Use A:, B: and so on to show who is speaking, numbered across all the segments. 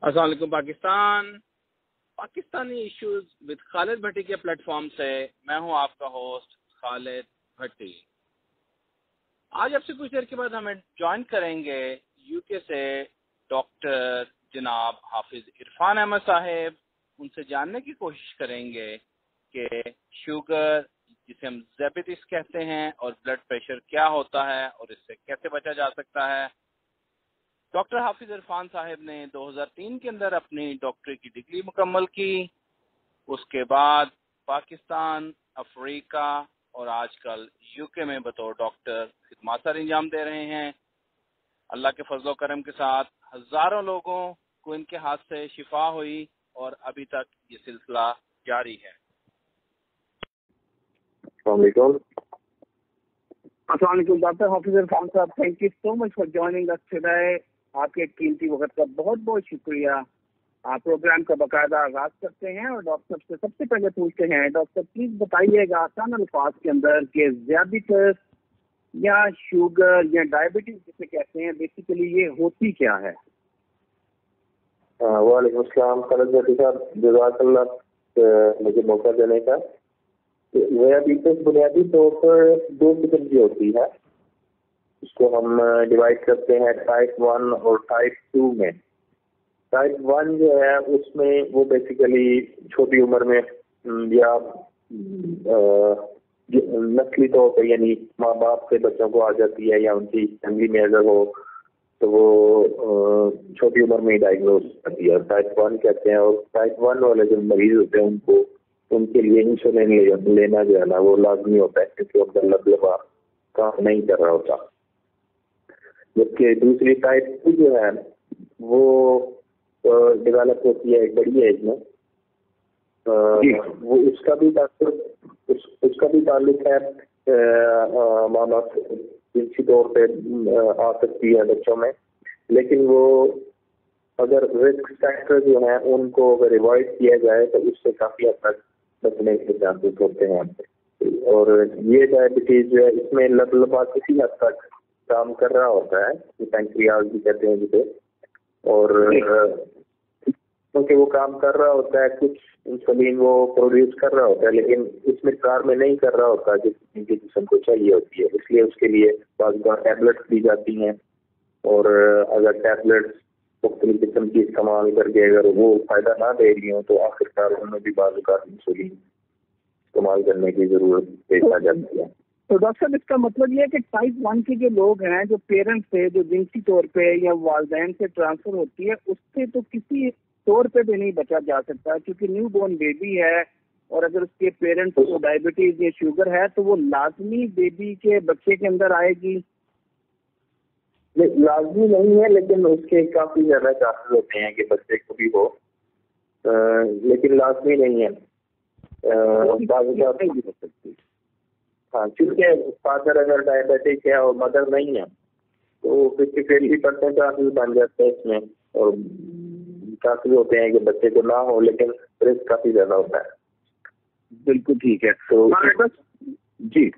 A: السلام علیکم Pakistan, Pakistani issues with Khalid Bhatti کے پلیٹ فارم سے میں ہوں آپ کا ہوسٹ خالد بھٹی۔ آج آپ سے کچھ دیر کے بعد ہمیں جوائن کریں گے یو کے سے ڈاکٹر جناب حافظ عرفان احمد صاحب۔ ان سے جاننے کی کوشش کریں گے کہ شوگر جسے ہم ذیابیطس کہتے ہیں اور بلڈ پریشر کیا ہوتا ہے اور اس سے کیسے بچا جا سکتا ہے۔ ڈاکٹر حافظ عرفان صاحب نے 2003 کے اندر اپنی ڈاکٹری کی ڈگری مکمل کی، اس کے بعد پاکستان، افریقہ اور آج کل یو کے میں بطور ڈاکٹر خدمات سر انجام دے رہے ہیں۔ اللہ کے فضل و کرم کے ساتھ ہزاروں لوگوں کو ان کے ہاتھ سے شفا ہوئی اور ابھی تک یہ سلسلہ جاری ہے۔
B: السلام علیکم۔
C: السلام علیکم ڈاکٹر حافظ عرفان صاحب، thank you so much for joining us today. آپ کے قیمتی وقت کا بہت بہت شکریہ۔ آپ پروگرام کا باقاعدہ آغاز کرتے ہیں اور ڈاکٹر سے سب سے پہلے پوچھتے ہیں، ڈاکٹر پلیز بتائیے گا آسان الفاظ کے اندر کہ ذیابیطس یا شوگر یا ڈائبٹیز جسے کہتے ہیں بیسیکلی یہ ہوتی کیا ہے؟
B: وعلیکم السلام خالد بھٹی صاحب، جزاک اللہ مجھے موقع دینے کا۔ ذیابیطس بنیادی طور پر دو قسم کی ہوتی ہے، اس کو ہم ڈیوائڈ کرتے ہیں ٹائپ 1 اور ٹائپ 2 میں۔ ٹائپ 1 جو ہے اس میں وہ بیسیکلی چھوٹی عمر میں یا نسلی طور پر یعنی ماں باپ سے بچوں کو آ جاتی ہے یا ان کی فیملی میں اگر ہو تو وہ چھوٹی عمر میں ہی ڈائگنوز کرتی ہے اور ٹائپ 1 کہتے ہیں۔ اور ٹائپ 1 والے جو مریض ہوتے ہیں ان کے لیے انسولین لینا جو ہے نا وہ لازمی ہوتا ہے کیونکہ ان کا لبا کام نہیں کر رہا ہوتا۔ جبکہ دوسری ٹائپ 2 جو ہے وہ ڈیولپ ہوتی ہے ایک بڑی ایج میں، وہ اس کا بھی تعلق ہے ماں باپ سے جنسی طور پہ آ سکتی ہے بچوں میں، لیکن وہ اگر رسک فیکٹر جو ہیں ان کو اگر ایوائڈ کیا جائے تو اس سے کافی حد تک بچنے کے چانسز ہوتے ہیں۔ اور یہ ڈائبٹیز جو ہے اس میں لبا کسی حد تک کام کر رہا ہوتا ہے، پینکریاز بھی کہتے ہیں جسے، اور کیونکہ وہ کام کر رہا ہوتا ہے کچھ انسولین وہ پروڈیوس کر رہا ہوتا ہے لیکن اس مقدار میں نہیں کر رہا ہوتا جتنی کہ جسم کو چاہیے ہوتی ہے، اس لیے اس کے لیے بعض بار ٹیبلٹس دی جاتی ہیں، اور اگر ٹیبلٹس مختلف قسم کی استعمال کر کے اگر وہ فائدہ نہ دے رہی ہوں تو آخر کار ان میں بھی بعض اوقات انسولین استعمال کرنے کی ضرورت پیش آ جاتی ہے۔
C: تو ڈاکٹر صاحب اس کا مطلب یہ ہے کہ ٹائپ 1 کے جو لوگ ہیں جو پیرنٹس سے جو جنسی طور پہ یا والدین سے ٹرانسفر ہوتی ہے اس سے تو کسی طور پہ بھی نہیں بچا جا سکتا کیونکہ نیو بورن بیبی ہے، اور اگر اس کے پیرنٹس کو ڈائبٹیز یا شوگر ہے تو وہ لازمی بیبی کے بچے کے اندر آئے گی؟
B: لازمی نہیں ہے لیکن اس کے کافی زیادہ چانسز ہوتے ہیں کہ بچے کو بھی ہو، لیکن لازمی نہیں ہے۔ ہاں، چونکہ فادر اگر ڈائبٹک ہے اور مدر نہیں ہے تو 50% چانسز بن جاتے ہیں اس میں، اور چانسز ہوتے ہیں کہ بچے کو نہ ہو لیکن رسک کافی زیادہ ہوتا ہے۔
C: بالکل ٹھیک ہے۔ تو جی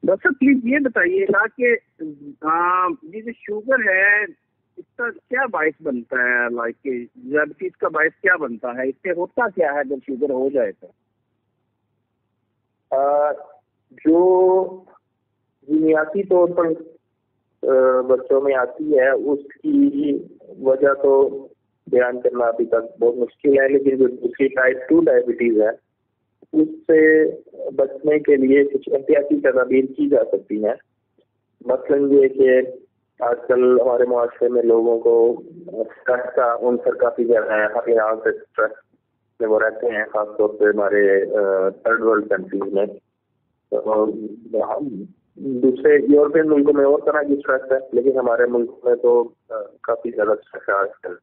C: ڈاکٹر پلیز یہ بتائیے گا کہ یہ جو شوگر ہے اس کا کیا باعث بنتا ہے، لائک ذیابیطس کا باعث کیا بنتا ہے، اس سے ہوتا کیا ہے جب شوگر ہو جائے تو؟
B: جو جینیاتی طور پر بچوں میں آتی ہے اس کی وجہ تو بیان کرنا ابھی تک بہت مشکل ہے، لیکن جو دوسری ٹائپ 2 ڈائبٹیز ہے اس سے بچنے کے لیے کچھ احتیاطی تدابیر کی جا سکتی ہیں۔ مثلاً یہ کہ آج کل ہمارے معاشرے میں لوگوں کو اسٹریس کا عنصر کافی زیادہ ہے، ہر یہاں سے اسٹریس میں وہ رہتے ہیں، خاص طور پہ ہمارے تھرڈ ورلڈ کنٹریز میں۔ دوسرے یورپین ملکوں میں اور طرح کی اسٹریس ہے لیکن ہمارے ملک میں تو کافی زیادہ اسٹریس ہے آج کل،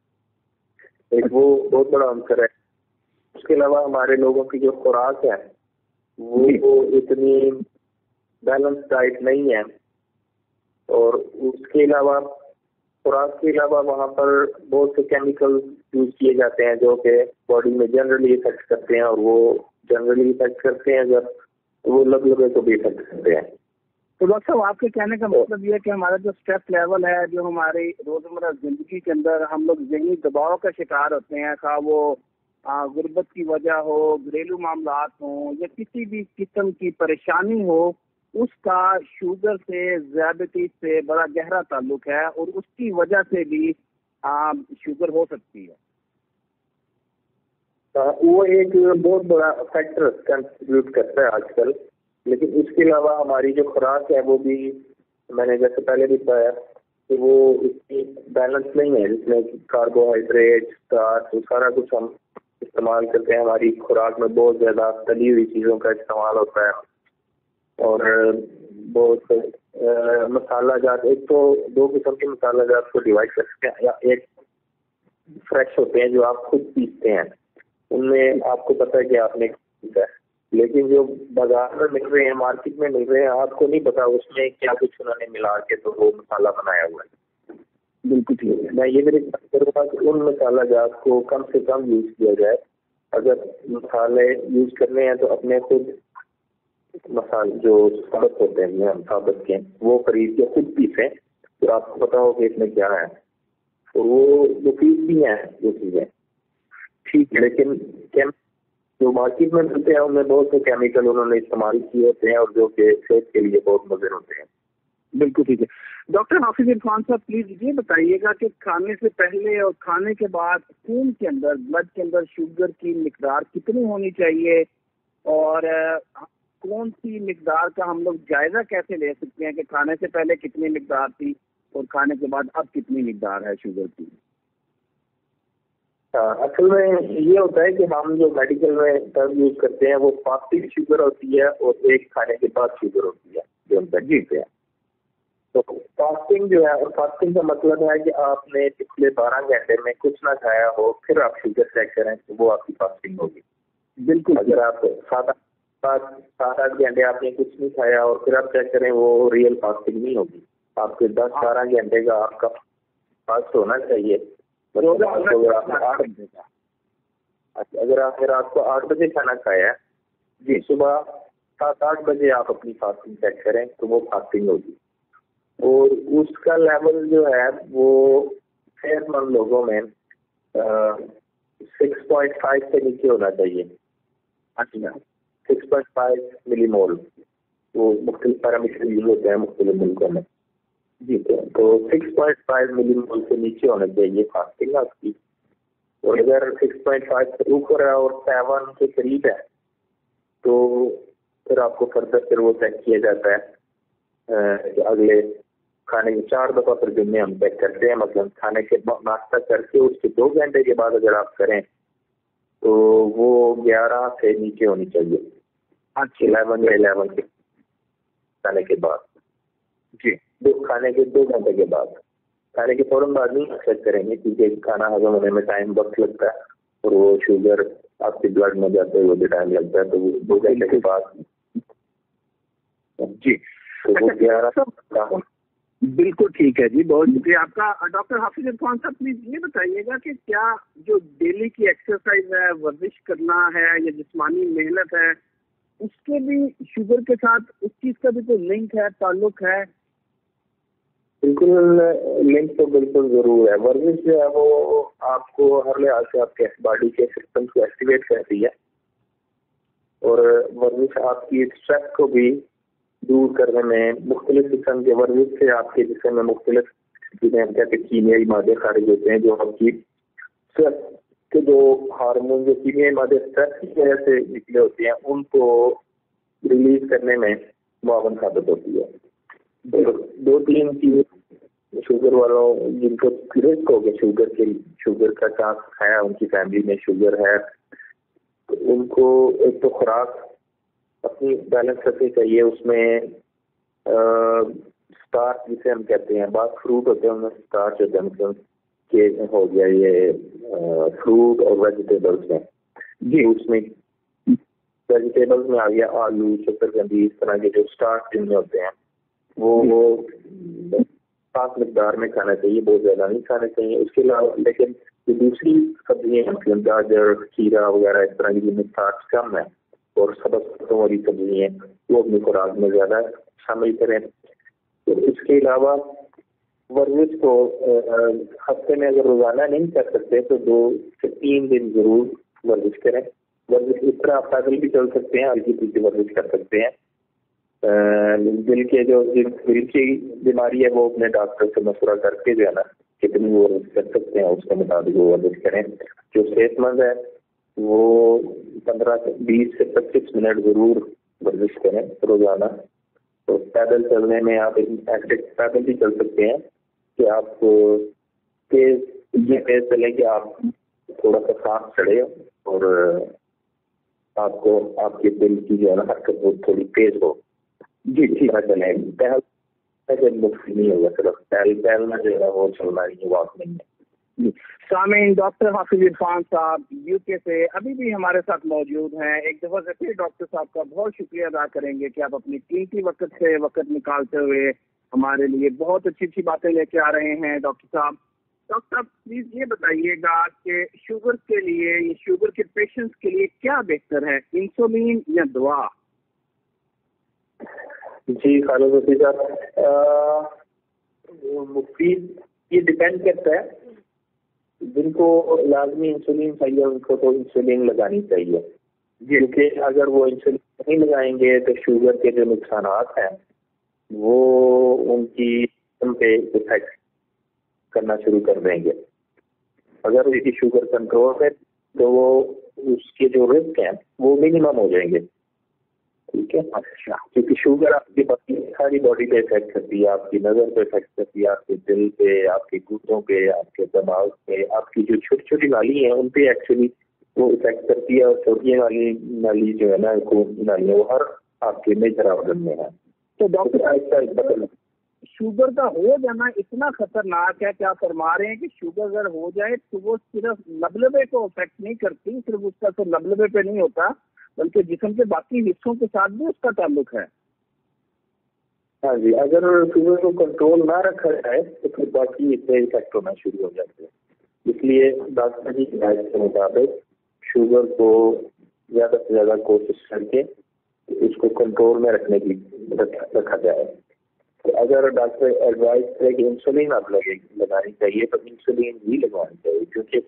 B: ایک وہ بہت بڑا عنصر ہے۔ اس کے علاوہ ہمارے لوگوں کی جو خوراک ہے وہ اتنی بیلنس ڈائٹ نہیں ہے، اور اس کے علاوہ خوراک کے علاوہ وہاں پر بہت سے کیمیکل یوز کیے جاتے ہیں جو کہ باڈی میں جنرلی افیکٹ کرتے ہیں، اور وہ جنرلی افیکٹ کرتے ہیں جب وہ لبے کو بھی افیکٹ کرتے ہیں۔
C: تو ڈاکٹر صاحب آپ کے کہنے کا مطلب یہ ہے کہ ہمارا جو اسٹریس لیول ہے، جو ہماری روزمرہ زندگی کے اندر ہم لوگ ذہنی دباؤ کا شکار ہوتے ہیں، خواہ وہ غربت کی وجہ ہو، گھریلو معاملات ہوں، یا کسی بھی قسم کی پریشانی ہو، اس کا شوگر سے، ذیابیطس سے بڑا گہرا تعلق ہے، اور اس کی وجہ سے بھی شوگر ہو سکتی ہے.
B: وہ ایک بہت بڑا فیکٹر کنٹریبیوٹ کرتا ہے آج کل. لیکن اس کے علاوہ ہماری جو خوراک ہے وہ بھی، میں نے جیسے پہلے بھی بتایا کہ وہ اتنی بیلنس نہیں ہے، جس میں کاربوہائیڈریٹ، اسٹارچ، سارا کچھ ہم استعمال کرتے ہیں. ہماری خوراک میں بہت زیادہ تلی ہوئی چیزوں کا استعمال ہوتا ہے، اور بہت مسالہ جات. ایک تو 2 قسم کے مسالہ جات کو ڈیوائڈ کر سکتے ہیں. یا ایک فریش ہوتے ہیں جو آپ خود پیستے ہیں، ان میں آپ کو پتہ ہے کہ آپ نے پیسا ہے. لیکن جو بازار میں مل رہے ہیں، مارکیٹ میں مل رہے ہیں، آپ کو نہیں پتا اس میں کیا کچھ انہوں نے ملا کے تو وہ مسالہ بنایا ہوا ہے.
C: بالکل ٹھیک ہے.
B: میں یہ بھی کروں گا کہ ان مسالہ جات کو کم سے کم یوز کیا جائے. اگر مسالے یوز کرنے ہیں تو اپنے خود مسالے جو ثابت ہوتے ہیں، ہم ثابت کے وہ خرید کے خود پیسیں، تو آپ کو پتا ہو کہ اس میں کیا ہے، اور وہ مفید بھی ہیں وہ چیزیں. ٹھیک ہے. لیکن جو مارکیٹ میں ملتے ہیں ان میں بہت سے کیمیکل انہوں نے استعمال کیے ہوتے ہیں، اور جو کہ صحت کے لیے بہت مضر ہوتے ہیں.
C: بالکل ٹھیک ہے. ڈاکٹر حافظ عرفان صاحب پلیز یہ بتائیے گا کہ کھانے سے پہلے اور کھانے کے بعد خون کے اندر، بلڈ کے اندر شوگر کی مقدار کتنی ہونی چاہیے، اور کون سی مقدار کا ہم لوگ جائزہ کیسے لے سکتے ہیں کہ کھانے سے پہلے کتنی مقدار تھی اور کھانے کے بعد اب کتنی مقدار ہے شوگر کی؟
B: اصل میں یہ ہوتا ہے کہ ہم جو میڈیکل میں ٹرم یوز کرتے ہیں وہ فاسٹنگ شوگر ہوتی ہے، اور ایک کھانے کے بعد شوگر ہوتی ہے جو ہم تجویز ہیں. تو فاسٹنگ جو ہے، اور فاسٹنگ کا مطلب ہے کہ آپ نے پچھلے 12 گھنٹے میں کچھ نہ کھایا ہو، پھر آپ شوگر چیک کریں تو وہ آپ کی فاسٹنگ ہوگی. بالکل. اگر آپ 7-8 گھنٹے آپ نے کچھ نہیں کھایا اور پھر آپ چیک کریں، وہ ریئل فاسٹنگ نہیں ہوگی. آپ کے 10-12 گھنٹے کا آپ کا فاسٹ ہونا چاہیے. اگر آپ نے رات کو 8 بجے کھانا کھایا ہے، جی، صبح 7-8 بجے آپ اپنی فاسٹنگ چیک کریں تو وہ فاسٹنگ ہوگی. اور اس کا لیول جو ہے وہ صحت مند لوگوں میں 6.5 سے نیچے ہونا چاہیے. 6.5 ملی مول. وہ مختلف پیرامیٹر یوز ہوتے ہیں مختلف ملکوں میں. جی، تو 6.5 ملی مول سے نیچے ہونا چاہیے فاسٹنگ آپ کی. اور اگر 6.5 سے اوپر ہے اور 7 کے قریب ہے تو پھر آپ کو فردر پھر وہ چیک کیا جاتا ہے کہ اگلے کھانے کے 4 دفعہ پر دن میں ہم چیک کرتے ہیں. مطلب کھانے کے ناشتہ کر کے اس کے 2 گھنٹے کے بعد اگر آپ کریں تو وہ 11 سے نیچے ہونی چاہیے. 11 کے کھانے کے بعد. جی، کھانے کے 2 گھنٹے کے بعد. کھانے کے فوراً بعد نہیں چیک کریں گے کیونکہ کھانا ہضم ہونے میں ٹائم وقت لگتا ہے، اور وہ شوگر آپ کے بلڈ میں جاتے ہوئے بھی ٹائم لگتا ہے. تو وہ 2 گھنٹے کے بعد. جی، وہ 11.
C: بالکل ٹھیک ہے جی، بہت شکریہ آپ کا. ڈاکٹر حافظ عرفان صاحب پلیز یہ بتائیے گا کہ کیا جو ڈیلی کی ایکسرسائز ہے، ورزش کرنا ہے یا جسمانی محنت ہے، اس کے بھی شوگر کے ساتھ اس چیز کا بھی کوئی لنک ہے، تعلق ہے؟
B: بالکل لنک تو بالکل ضرور ہے. ورزش جو ہے وہ آپ کو ہر لحاظ سے آپ کے باڈی کے سسٹم کو ایکٹیویٹ کرتی ہے، اور ورزش آپ کی اسٹریس کو بھی دور کرنے میں، مختلف قسم کے ورزش سے آپ کے جسم میں مختلف چیزیں کہتے ہیں کیمیائی مادے خارج ہوتے ہیں جو آپ کی اسٹریس کے جو ہارمون جو کیمیائی مادے اسٹریس کی وجہ سے نکلے ہوتے ہیں ان کو ریلیز کرنے میں معاون ثابت ہوتی ہے. 2-3 چیزیں شوگر والوں جن کو رسک ہو گیا شوگر کا چانس ہے، ان کی فیملی میں شوگر ہے، تو ان کو ایک تو خوراک اپنی بیلنس کرنی چاہیے. اس میں اسٹارچ جسے ہم کہتے ہیں، بعض فروٹ ہوتے ہیں ان میں اسٹارچ ہوتا ہے، مطلب کہ ہو گیا یہ فروٹ اور ویجیٹیبلس میں. جی، اس میں ویجیٹیبلس میں آ گیا آلو، شکرکندی، اس طرح کے جو اسٹارچ جن میں ہوتے ہیں وہ خاص مقدار میں کھانا چاہیے، بہت زیادہ نہیں کھانا چاہیے. اس کے علاوہ لیکن جو دوسری سبزیاں مطلب گاجر، کھیرا وغیرہ اس طرح کی جن میں اسٹارچ کم ہے اور سبزیوں والی سبزیاں وہ اپنی خوراک میں زیادہ شامل کریں. تو اس کے علاوہ ورزش کو ہفتے میں اگر روزانہ نہیں کر سکتے تو 2 سے 3 دن ضرور ورزش کریں. ورزش اس طرح آپ پیدل بھی چل سکتے ہیں, ہلکی پھلکی ورزش کر سکتے ہیں. دل کی بیماری ہے وہ اپنے ڈاکٹر سے مشورہ کر کے جو ہے نا کتنی وہ ورزش کر سکتے ہیں اس کے مطابق وہ ورزش کریں. جو صحت مند ہے وہ 20 سے 25 منٹ ضرور ورزش کریں روزانہ. تو پیدل چلنے میں آپ پیدل بھی چل سکتے ہیں کہ آپ تیز چلیں کہ آپ تھوڑا سا سانس چڑھے اور آپ کو آپ کے دل کی جو ہے نا حرکت وہ تھوڑی تیز ہو. جی ٹھیک ہے چلیں. مفید نہیں ہوگا, صرف ٹہلنا جو ہے وہ چلنا نہیں ہے, واک نہیں ہے.
C: سامعین, ڈاکٹر حافظ عرفان صاحب یو کے سے ابھی بھی ہمارے ساتھ موجود ہیں. ایک دفعہ سے پھر ڈاکٹر صاحب کا بہت شکریہ ادا کریں گے کہ آپ اپنی قیمتی وقت سے وقت نکالتے ہوئے ہمارے لیے بہت اچھی اچھی باتیں لے کے آ رہے ہیں. ڈاکٹر صاحب پلیز یہ بتائیے گا کہ شوگر کے لیے, یہ شوگر کے پیشنٹس کے لیے کیا بہتر ہے, انسولین یا دوا؟
B: جی خالد حفیظ صاحب, مفید یہ ڈپینڈ کرتا ہے. جن کو لازمی انسولین چاہیے ان کو تو انسولین لگانی چاہیے, کیونکہ اگر وہ انسولین نہیں لگائیں گے تو شوگر کے جو نقصانات ہیں وہ ان کی جسم پہ افیکٹ کرنا شروع کر دیں گے. اگر اس کی شوگر کنٹرول ہے تو وہ اس کے جو رسک ہیں وہ منیمم ہو جائیں گے. ٹھیک ہے, اچھا, کیونکہ شوگر آپ کی ساری باڈی پہ افیکٹ کرتی ہے, آپ کی نظر پہ افیکٹ کرتی ہے, آپ کے دل پہ, آپ کے گردوں پہ, آپ کے دماغ پہ, آپ کی جو چھوٹی چھوٹی نالی ہیں ان پہ ایکچولی وہ افیکٹ کرتی ہے. اور چھوٹی والی نالی جو ہے نا خون کی نالی ہے وہ ہر آپ کے میجر آرگن میں ہے.
C: تو ڈاکٹر شوگر کا ہو جانا اتنا خطرناک ہے, کیا فرما رہے ہیں کہ شوگر اگر ہو جائے تو وہ صرف لبلبے کو افیکٹ نہیں کرتی, صرف اس کا تو لبلبے پہ نہیں ہوتا بلکہ جسم کے باقی حصوں کے ساتھ بھی اس کا تعلق ہے؟
B: ہاں جی, اگر شوگر کو کنٹرول نہ رکھا جائے تو پھر باقی حصے افیکٹ ہونا شروع ہو جاتے ہیں. اس لیے ڈاکٹر کی ہدایت کے مطابق شوگر کو زیادہ سے زیادہ کوشش کر کے اس کو کنٹرول میں رکھا جائے. تو اگر ڈاکٹر ایڈوائز کرے کہ انسولین آپ لگانی چاہیے تو انسولین ہی لگوانی چاہیے, کیونکہ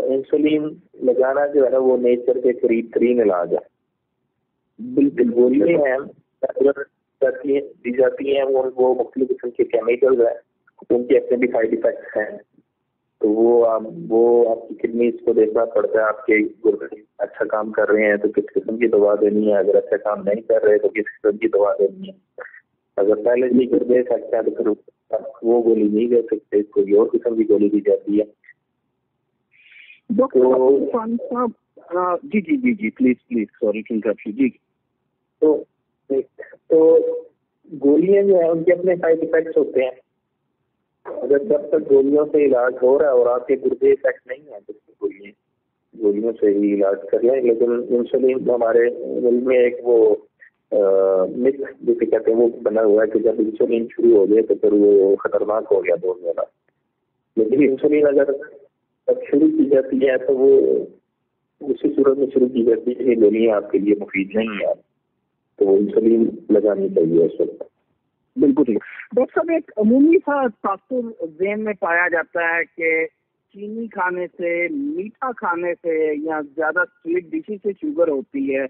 B: انسولین لگانا جو ہے نا وہ نیچر کے قریب ترین علاج ہے. بالکل گولیاں ہیں دی جاتی ہیں وہ مختلف قسم کے کیمیکلز ہیں, ان کے اپنے بھی سائڈ افیکٹس ہیں. تو وہ آپ کی کڈنیز کو دیکھنا پڑتا ہے, آپ کے گردے اچھا کام کر رہے ہیں تو کس قسم کی دوا دینی ہے, اگر اچھا کام نہیں کر رہے تو کس قسم کی دوا دینی ہے. اگر پہلے نہیں کر دے سکتے ہیں تو پھر وہ گولی نہیں دے سکتے, کوئی اور قسم کی گولی دی جاتی ہے.
C: جی please sorry to interrupt you. جی
B: تو گولیاں جو ہیں ان کے اپنے سائڈ افیکٹس ہوتے ہیں. اگر جب تک گولیوں سے علاج ہو رہا ہے اور آپ کے گردے افیکٹ نہیں ہیں تو گولیوں سے ہی علاج کر لیں. لیکن انسولین ہمارے ملک میں ایک وہ مت جسے کہتے ہیں وہ بنا ہوا ہے کہ جب انسولین شروع ہو گئے تو پھر وہ خطرناک ہو گیا بہت زیادہ. لیکن انسولین اگر شروع کی جاتی ہے تو وہ اسی صورت میں شروع کی جاتی ہے کہ گولیاں آپ کے لیے مفید نہیں ہیں, تو وہ انسولین لگانی چاہیے اس وقت.
C: بالکل ٹھیک. ڈاکٹر صاحب ایک عمومی سا تاثر ذہن میں پایا جاتا ہے کہ چینی کھانے سے, میٹھا کھانے سے یا زیادہ سویٹ ڈشز سے شوگر ہوتی ہے.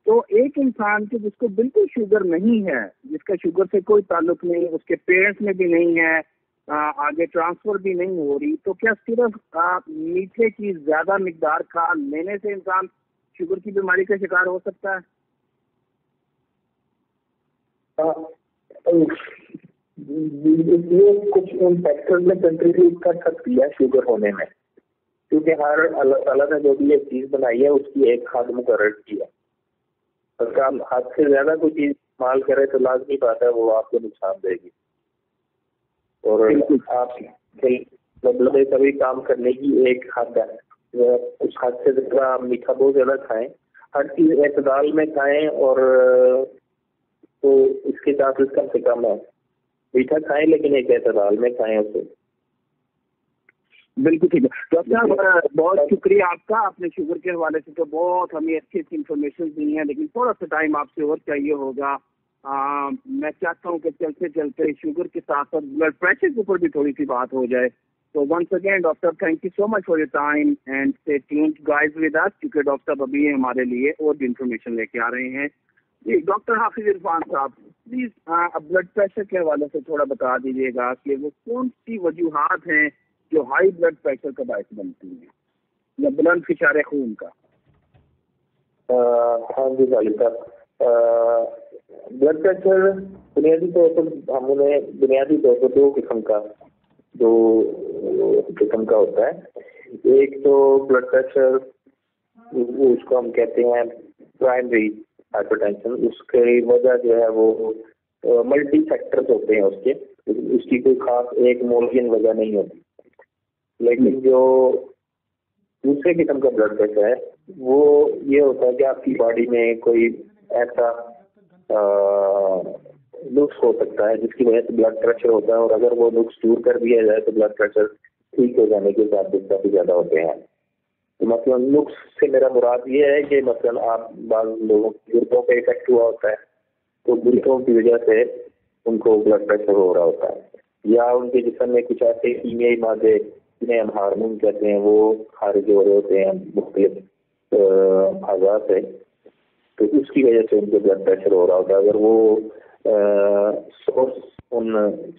C: تو ایک انسان کے جس کو بالکل شوگر نہیں ہے, جس کا شوگر سے کوئی تعلق نہیں, اس کے پیرنٹس میں بھی نہیں ہے, آگے ٹرانسفر بھی نہیں ہو رہی, تو کیا صرف میٹھے کی زیادہ مقدار کھا لینے سے انسان شوگر کی بیماری کا شکار ہو سکتا ہے؟
B: یہ کچھ ان فیکٹر میں کنٹریبیوٹ کر سکتی ہے شوگر ہونے میں, کیونکہ ہر اللہ تعالیٰ نے جو بھی ایک چیز بنائی ہے اس کی ایک حد مقرر کی ہے. اگر آپ حد سے زیادہ کوئی چیز استعمال کریں تو لازمی بات ہے وہ آپ کو نقصان دے گی. اور آپ لبلبے کبھی کام کرنے کی ایک حد ہے, اس حد سے زیادہ آپ میٹھا بہت زیادہ کھائیں, ہر چیز اعتدال میں کھائیں, اور تو اس کے چانسز کم سے کم ہے. میٹھا کھائیں لیکن ایک اعتدال میں کھائیں اسے.
C: بالکل ٹھیک ہے ڈاکٹر صاحب، بہت شکریہ آپ کا. آپ نے شوگر کے حوالے سے تو بہت ہمیں اچھی اچھی انفارمیشن دی ہیں، لیکن تھوڑا سا ٹائم آپ سے اور چاہیے ہوگا. میں چاہتا ہوں کہ چلتے چلتے شوگر کے ساتھ ساتھ بلڈ پریشر کے اوپر بھی تھوڑی سی بات ہو جائے. تو once again doctor thank you so much for your time and stay tuned guys with us, کیونکہ ڈاکٹر صاحب ابھی ہمارے لیے اور بھی انفارمیشن لے کے آ رہے ہیں. جی ڈاکٹر حافظ عرفان صاحب پلیز بلڈ پریشر کے حوالے سے تھوڑا بتا دیجیے گا کہ وہ کون سی وجوہات ہیں جو ہائی بلڈ پریشر کا باعث بنتی ہیں یا بلند فشار خون کا.
B: ہاں جی خالد صاحب، بلڈ پریشر بنیادی طور پر ہم انہیں بنیادی طور پر دو قسم کا ہوتا ہے. ایک تو بلڈ پریشر اس کو ہم کہتے ہیں پرائمری ہائپر ٹینشن. اس کی وجہ جو ہے وہ ملٹی فیکٹرز ہوتے ہیں، اس کی کوئی خاص ایک مولین وجہ نہیں ہوتی. لیکن جو دوسرے قسم کا بلڈ پریشر ہے وہ یہ ہوتا ہے کہ آپ کی باڈی میں کوئی ایسا نقص ہو سکتا ہے جس کی وجہ سے بلڈ پریشر ہوتا ہے، اور اگر وہ نقص دور کر دیا جائے تو بلڈ پریشر ٹھیک ہو جانے کے چانسز کافی زیادہ ہوتے ہیں. مثلاً نقص سے میرا مراد یہ ہے کہ مثلاً آپ بعض لوگوں گردوں پہ افیکٹ ہوا ہوتا ہے تو گردوں کی وجہ سے ان کو بلڈ پریشر ہو رہا ہوتا ہے، یا ان کے جسم میں کچھ ایسے کیمیائی مادے جنہیں ہم ہارمون کہتے ہیں وہ خارج ہو رہے ہوتے ہیں مختلف اعضاء سے، تو اس کی وجہ سے ان کو بلڈ پریشر ہو رہا ہوتا ہے. اگر وہ سورس ان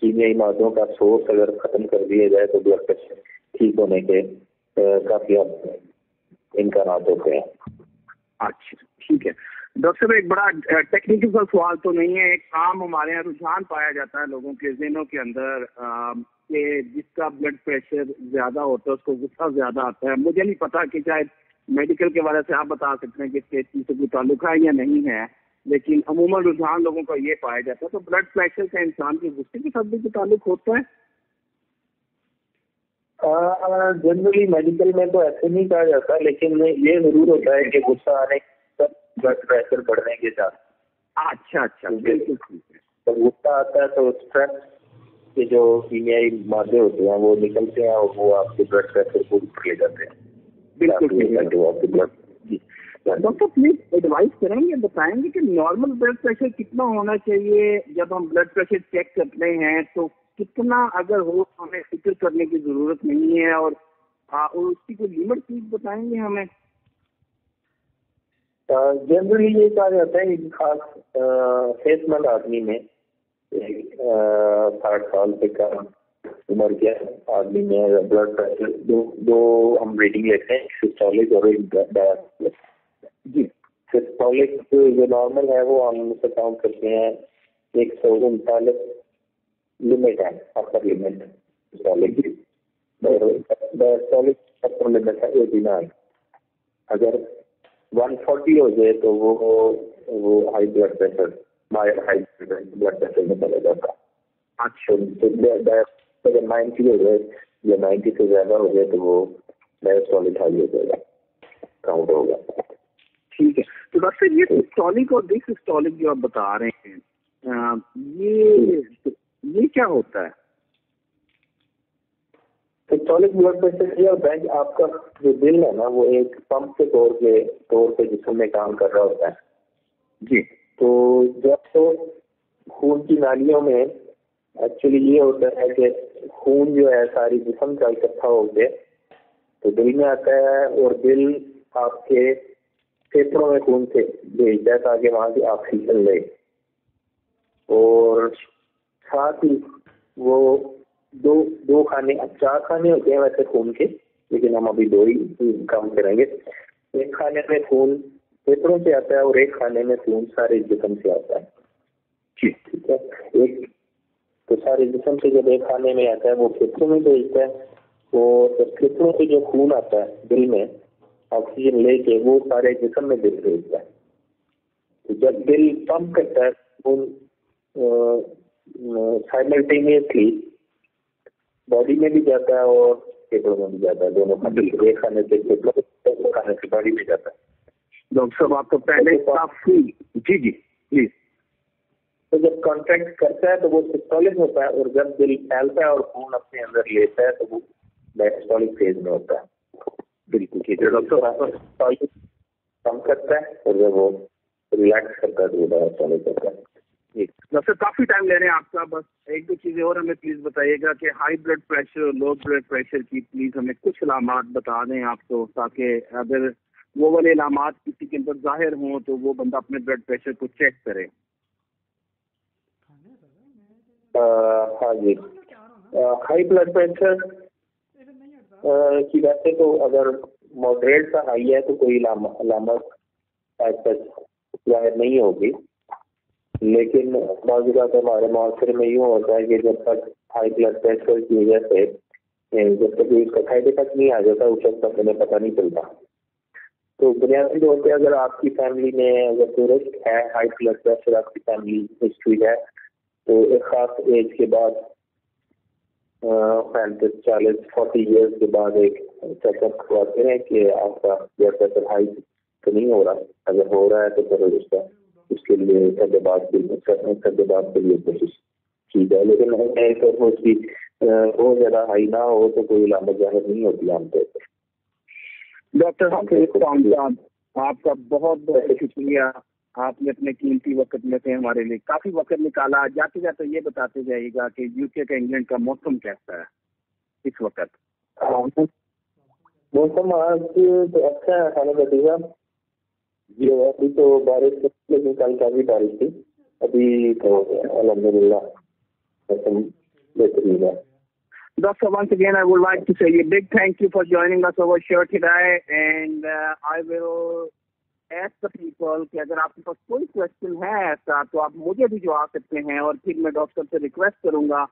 B: کیمیائی مادوں کا سورس اگر ختم کر دیا جائے تو بلڈ پریشر ٹھیک ہونے کے کافی امکانات ہوتے ہیں.
C: اچھا ٹھیک ہے ڈاکٹر صاحب، ایک بڑا ٹیکنیکل سوال تو نہیں ہے، ایک عام ہمارے یہاں رجحان پایا جاتا ہے لوگوں کے ذہنوں کے اندر کہ جس کا بلڈ پریشر زیادہ ہوتا ہے اس کو غصہ زیادہ آتا ہے. مجھے نہیں پتا کہ شاید میڈیکل کے حوالے سے آپ بتا سکتے ہیں کہ اس کے چیز سے کوئی تعلق ہے یا نہیں ہے، لیکن عموماً رجحان لوگوں کا یہ پایا جاتا ہے. تو بلڈ پریشر کا انسان کے غصے کے ساتھ بھی کوئی تعلق ہوتا ہے؟
B: جنرلی میڈیکل میں تو ایسے نہیں کہا جاتا، لیکن یہ ضرور ہوتا ہے کہ غصہ آنے کے ساتھ بلڈ پریشر بڑھنے کے ساتھ.
C: اچھا بالکل ٹھیک ہے.
B: جب غصہ آتا ہے تو اسٹریس کے جو کیمیائی مادے ہوتے ہیں وہ نکلتے ہیں اور وہ آپ کے بلڈ پریشر کو لے جاتے ہیں.
C: بالکل. ڈاکٹر پلیز ایڈوائز کریں گے، بتائیں گے کہ نارمل بلڈ پریشر کتنا ہونا چاہیے جب ہم بلڈ پریشر چیک کرتے ہیں، تو کتنا اگر ہو ہمیں فکر کرنے کی ضرورت نہیں ہے، اور اس کی کوئی لمٹ چیز بتائیں گے ہمیں؟
B: جنرلی یہ کہا جاتا ہے کہ خاص صحت مند آدمی میں 60 سال سے کم عمر کے آدمی میں بلڈ پریشر دو ہم ریڈنگ لیتے ہیں، سسٹولک اور ڈائسٹولک.
C: جی
B: سسٹولک جو نارمل ہے وہ ہم سے کاؤنٹ کرتے ہیں 139 لمٹ ہے، اپر لمٹ سسٹولک کی. ڈائسٹولک اپر لمٹ ہے 89. اگر 140 ہو جائے تو وہ high blood pressure high blood pressure میں چلا جاتا.
C: اچھا.
B: اگر 90 ہو جائے یا 90 سے زیادہ ہو جائے تو وہ ڈائسٹولک ہائی ہو جائے گا، کاؤنٹ ہوگا.
C: ٹھیک ہے. تو ڈاکٹر یہ سسٹولک اور ڈی سسٹولک جو آپ بتا رہے ہیں یہ کیا ہوتا ہے؟
B: سسٹولک بلڈ پریشر یہ ہوتا ہے کہ آپ کا جو دل ہے نا وہ ایک پمپ کے طور پہ جسم میں کام کر رہا ہوتا ہے.
C: جی.
B: تو جب تو خون کی نالیوں میں ایکچولی یہ ہوتا ہے کہ خون جو ہے ساری جسم کا اکٹھا ہو کے تو دل میں آتا ہے، اور دل آپ کے پھیپھڑوں میں خون سے بھیجتا ہے تاکہ وہاں سے آکسیجن لے، اور ساتھ ہی وہ دو کھانے 4 کھانے ہوتے ہیں ویسے خون کے، لیکن ہم ابھی 2 ہی کام کریں گے. ایک کھانے میں خون پھیپھڑوں سے آتا ہے اور ایک کھانے میں خون سارے جسم سے آتا ہے. ٹھیک ہے. ایک تو سارے جسم سے جب ایک کھانے میں آتا ہے وہ پھیپھڑوں میں بھیجتا ہے، اور پھیپھڑوں سے جو خون آتا ہے دل میں آکسیجن لے کے وہ سارے جسم میں دل بھیجتا ہے. تو جب دل پمپ کرتا ہے خون سائملٹینیسلی باڈی میں بھی جاتا ہے اور پھیپھڑوں میں بھی جاتا ہے، دونوں ایک کھانے سے پھیپھڑوں کھانے سے باڈی میں جاتا ہے.
C: ڈاکٹر صاحب آپ کو پہلے جی پلیز.
B: تو جب کانٹیکٹ کرتا ہے تو وہ سسٹولک ہوتا ہے، اور جب دل پھیلتا ہے اور خون اپنے اندر لیتا ہے تو وہ ڈائسٹولک فیز میں ہوتا ہے.
C: بالکل ٹھیک ہے ڈاکٹر.
B: کم کرتا ہے اور جب وہ ریلیکس کرتا ہے تو وہ ڈائسٹولک کرتا ہے.
C: ڈاکٹر کافی ٹائم لے رہے ہیں آپ کا, بس ایک دو چیزیں اور ہمیں پلیز بتائیے گا کہ high blood pressure, low blood pressure کی پلیز ہمیں کچھ علامات بتا دیں آپ کو, تاکہ اگر وہ والے علامات کسی کے اندر ظاہر ہوں تو وہ بندہ اپنے بلڈ پریشر کو چیک کرے.
B: ہاں جی, ہائی بلڈ پریشر کی بات ہے تو اگر ماڈریٹ کا ہائی ہے تو کوئی علامت ایز سچ ظاہر نہیں ہوگی, لیکن بعض اوقات ہمارے معاشرے میں یوں ہوتا ہے کہ جب تک ہائی بلڈ پریشر کی وجہ سے جب تک اس کا سائڈ افیکٹ نہیں آ جاتا اس وقت تک ہمیں پتہ نہیں چلتا. تو بنیادی طور پہ اگر آپ کی فیملی میں اگر کوئی رسک ہے, ہائی بلڈ پریشر آپ کی فیملی ہسٹری ہے, تو ایک خاص ایج کے بعد 40 ایئرس کے بعد ایک چیک اپ کرواتے ہیں کہ آپ کا بلڈ پریشر ہائی تو نہیں ہو رہا. اگر ہو رہا ہے تو پھر اس کے لیے تجربات کے لیے کوشش کی جائے, لیکن بہت زیادہ ہائی نہ ہو تو کوئی علامت ظاہر نہیں ہوتی عام طور پر.
C: ڈاکٹر صاحب آپ کا بہت بہت شکریہ, آپ نے اپنے قیمتی وقت میں سے ہمارے لیے کافی وقت نکالا. جاتے جاتے یہ بتاتے جائیے گا کہ یو کے کا انگلینڈ کا موسم کیسا ہے اس وقت؟
B: موسم آج تو اچھا ہے خالد بھٹی صاحب, جو ابھی تو بارش لیکن کل کافی بارش تھی, ابھی تو الحمد للہ موسم بہترین ہے.
C: Doctor, once again, I would like to say a big thank you for joining us over here today, and I will ask the people کہ اگر آپ کے پاس کوئی کوشچن ہے ایسا تو آپ مجھے بھی جو آ سکتے ہیں, اور پھر میں ڈاکٹر سے ریکویسٹ کروں گا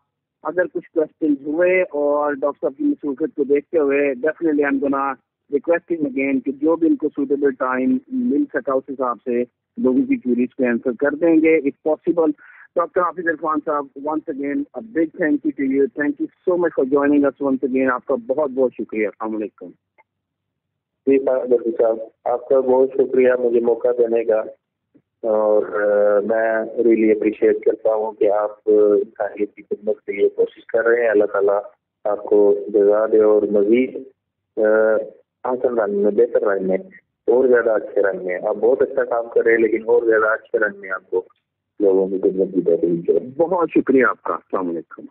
C: اگر کچھ کوشچن ہوئے اور ڈاکٹر صاحب کی مصروفیت کو دیکھتے ہوئے definitely I am gonna requesting again کہ جو بھی ان کو سوٹیبل ٹائم مل سکا اس حساب سے لوگوں کی کیوریز کو آنسر کر دیں گے if possible. Doctor Hafiz Irfan صاحب, once again a big thank you to you. Thank you so much for joining us once again. آپ کا بہت بہت شکریہ. السلام علیکم.
B: جی ڈاکٹر صاحب, آپ کا بہت شکریہ مجھے موقع دینے کا, اور میں ریئلی اپریشیٹ کرتا ہوں کہ آپ انسانیت کی خدمت کے لیے کوشش کر رہے ہیں. اللہ تعالیٰ آپ کو جزا دے اور مزید حسن رنگ میں, بہتر رنگ میں, اور زیادہ اچھے رنگ میں. آپ بہت اچھا کام کر رہے ہیں لیکن اور زیادہ اچھے رنگ میں آپ کو لوگوں کی خدمت کی بہتری.
C: بہت شکریہ آپ کا. السلام علیکم.